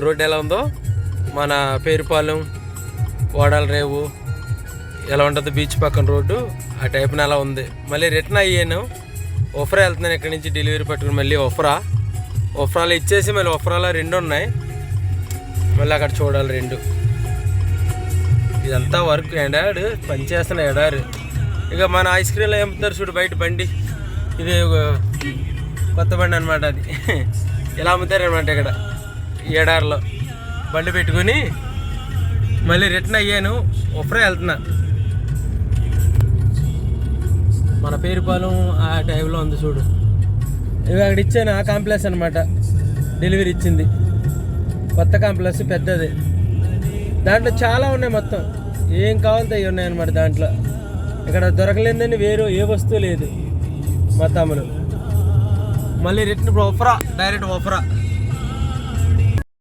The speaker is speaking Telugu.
రోడ్డు ఎలా ఉందో మన పేరుపాలెం ఓడాల రేవు ఎలా ఉంటుంది బీచ్ పక్కన రోడ్డు ఆ టైప్న అలా ఉంది. మళ్ళీ రిటర్న్ అయ్యాను, ఒఫ్రా వెళ్తున్నాను ఇక్కడి నుంచి డెలివరీ పట్టుకుని మళ్ళీ ఒఫ్రాలో ఇచ్చేసి మళ్ళీ ఒఫ్రాలో 2 ఉన్నాయి, మళ్ళీ అక్కడ చూడాలి 2. ఇదంతా వర్క్ ఎడారు పనిచేస్తున్న ఎడారు. ఇక మన ఐస్ క్రీమ్లో ఏముతారు చూడు బయట బండి, ఇది కొత్త బండి అనమాట. అది ఇలా అమ్ముతారనమాట ఇక్కడ ఈ ఎడారిలో. బండి పెట్టుకుని మళ్ళీ రిటర్న్ అయ్యాను, ఒఫ్రా వెళ్తున్నా. మన పేరుపాలెం ఆ టైంలో ఉంది చూడు, ఇవి అక్కడ ఇచ్చాను. ఆ కాంప్లెక్స్ అనమాట డెలివరీ ఇచ్చింది, కొత్త కాంప్లెక్స్ పెద్దది. దాంట్లో చాలా ఉన్నాయి, మొత్తం ఏం కావాలంటే అవి ఉన్నాయన్నమాట దాంట్లో. ఇక్కడ దొరకలేదని వేరు ఏ వస్తువు లేదు మొత్తంలో. మళ్ళీ రిటర్న్ ఇప్పుడు ఒఫ్రా, డైరెక్ట్ ఒఫ్రా.